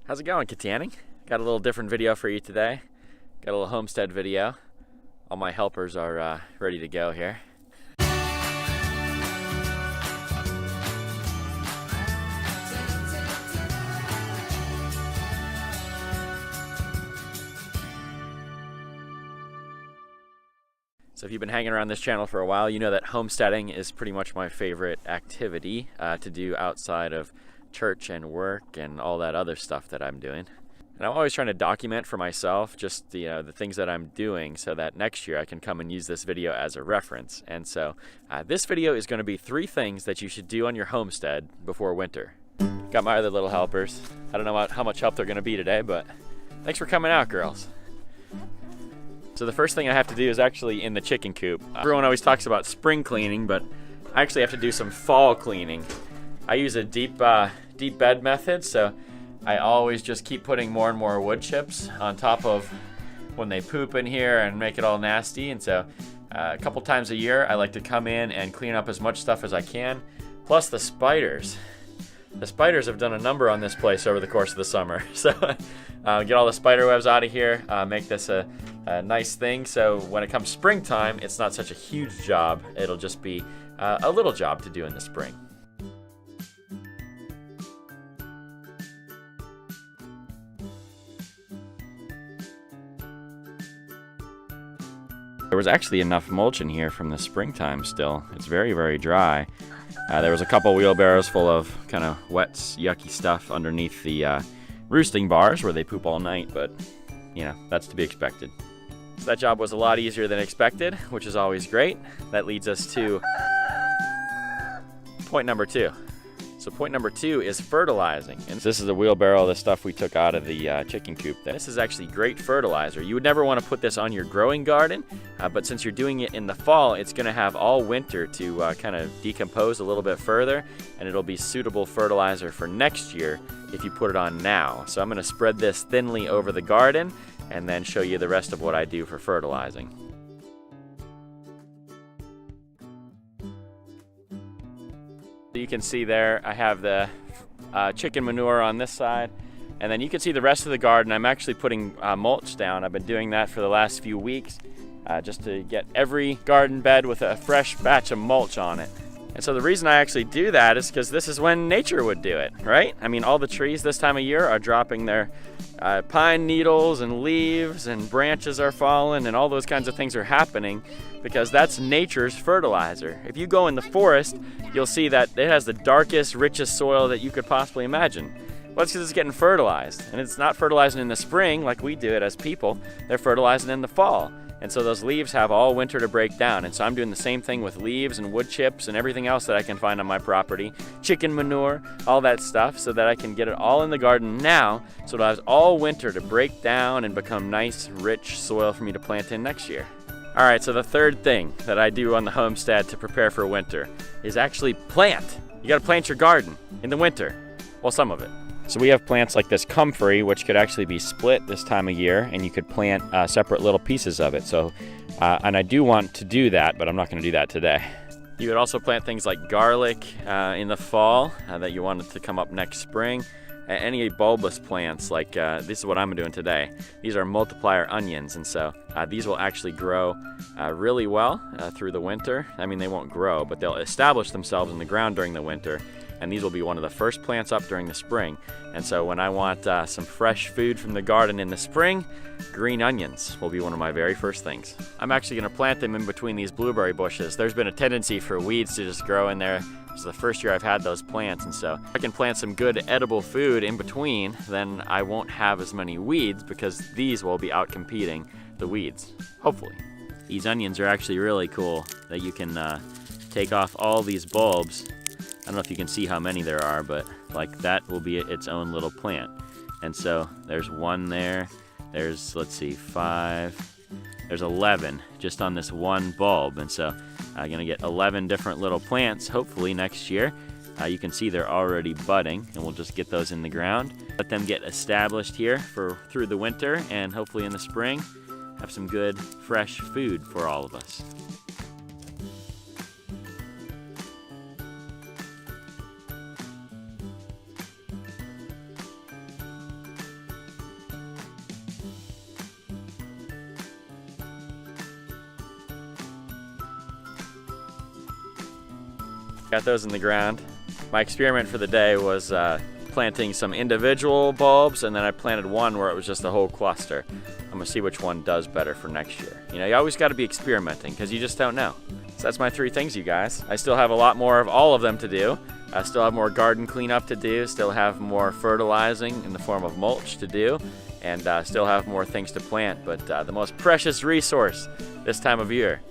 How's it going, Kittanning? Got a little different video for you today. Got a little homestead video. All my helpers are ready to go here. So if you've been hanging around this channel for a while, you know that homesteading is pretty much my favorite activity to do outside of church and work and all that other stuff that I'm doing. And I'm always trying to document for myself just the things that I'm doing so that next year I can come and use this video as a reference. And so this video is going to be 3 things that you should do on your homestead before winter. Got my other little helpers. I don't know how much help they're going to be today, but thanks for coming out, girls. So the first thing I have to do is actually in the chicken coop. Everyone always talks about spring cleaning, but I actually have to do some fall cleaning. I use a deep bed method, so I always just keep putting more and more wood chips on top of when they poop in here and make it all nasty. And so a couple times a year I like to come in and clean up as much stuff as I can. Plus the spiders. The spiders have done a number on this place over the course of the summer. So get all the spider webs out of here, make this a nice thing, so when it comes springtime, it's not such a huge job. It'll just be a little job to do in the spring. There was actually enough mulch in here from the springtime still. It's very, very dry. There was a couple wheelbarrows full of kind of wet, yucky stuff underneath the roosting bars where they poop all night, but you know, that's to be expected. So that job was a lot easier than expected, which is always great. That leads us to point number 2. So point number 2 is fertilizing. And this is a wheelbarrow of the stuff we took out of the chicken coop. This is actually great fertilizer. You would never want to put this on your growing garden, but since you're doing it in the fall, it's going to have all winter to kind of decompose a little bit further, and it'll be suitable fertilizer for next year if you put it on now. So I'm going to spread this thinly over the garden and then show you the rest of what I do for fertilizing. You can see there I have the chicken manure on this side, and then you can see the rest of the garden. I'm actually putting mulch down. I've been doing that for the last few weeks just to get every garden bed with a fresh batch of mulch on it. And so the reason I actually do that is because this is when nature would do it, right? I mean, all the trees this time of year are dropping their pine needles and leaves, and branches are falling, and all those kinds of things are happening because that's nature's fertilizer. If you go in the forest, you'll see that it has the darkest, richest soil that you could possibly imagine. Well, it's because it's getting fertilized, and it's not fertilizing in the spring like we do it as people. They're fertilizing in the fall. And so those leaves have all winter to break down. And so I'm doing the same thing with leaves and wood chips and everything else that I can find on my property, chicken manure, all that stuff, so that I can get it all in the garden now, so it has all winter to break down and become nice, rich soil for me to plant in next year. All right, so the third thing that I do on the homestead to prepare for winter is actually plant. You gotta plant your garden in the winter. Well, some of it. So we have plants like this comfrey, which could actually be split this time of year, and you could plant separate little pieces of it. So, and I do want to do that, but I'm not going to do that today. You could also plant things like garlic in the fall that you wanted to come up next spring. Any bulbous plants, like this is what I'm doing today. These are multiplier onions, and so these will actually grow really well through the winter. I mean, they won't grow, but they'll establish themselves in the ground during the winter. And these will be one of the first plants up during the spring. And so when I want some fresh food from the garden in the spring, green onions will be one of my very first things. I'm actually going to plant them in between these blueberry bushes. There's been a tendency for weeds to just grow in there. This is the first year I've had those plants, and so if I can plant some good edible food in between, then I won't have as many weeds because these will be out competing the weeds, hopefully. These onions are actually really cool that you can take off all these bulbs. I don't know if you can see how many there are, but like that will be its own little plant. And so there's one there, there's, let's see, 5, there's 11 just on this one bulb. And so I'm gonna get 11 different little plants hopefully next year. You can see they're already budding, and we'll just get those in the ground. Let them get established here through the winter, and hopefully in the spring have some good fresh food for all of us. Got those in the ground. My experiment for the day was planting some individual bulbs, and then I planted one where it was just a whole cluster. I'm gonna see which one does better for next year. You know, you always gotta be experimenting because you just don't know. So that's my 3 things, you guys. I still have a lot more of all of them to do. I still have more garden cleanup to do, still have more fertilizing in the form of mulch to do, and still have more things to plant. But the most precious resource this time of year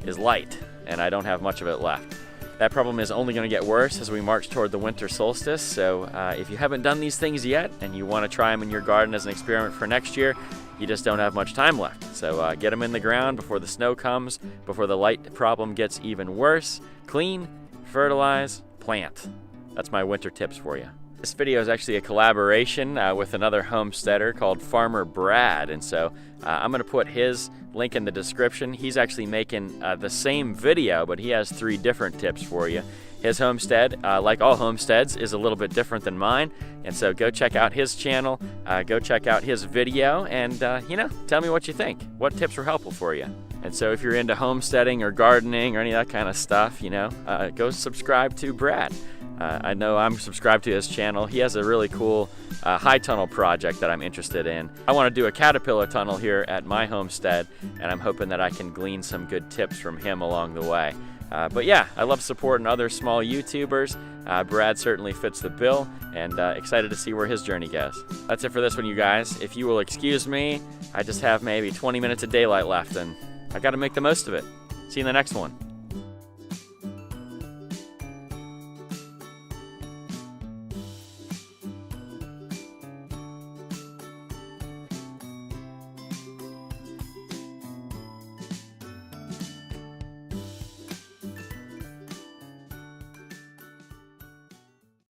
is light, and I don't have much of it left. That problem is only going to get worse as we march toward the winter solstice, so if you haven't done these things yet and you want to try them in your garden as an experiment for next year, you just don't have much time left. So get them in the ground before the snow comes, before the light problem gets even worse. Clean, fertilize, plant. That's my winter tips for you. This video is actually a collaboration with another homesteader called Farmer Brad, and so I'm going to put his link in the description. He's actually making the same video, but he has 3 different tips for you. His homestead, like all homesteads, is a little bit different than mine, and so go check out his channel, go check out his video, and you know, tell me what you think. What tips were helpful for you? And so if you're into homesteading or gardening or any of that kind of stuff, you know, go subscribe to Brad. I know I'm subscribed to his channel. He has a really cool high tunnel project that I'm interested in. I want to do a caterpillar tunnel here at my homestead, and I'm hoping that I can glean some good tips from him along the way. But yeah, I love supporting other small YouTubers. Brad certainly fits the bill, and excited to see where his journey goes. That's it for this one, you guys. If you will excuse me, I just have maybe 20 minutes of daylight left, and I got to make the most of it. See you in the next one.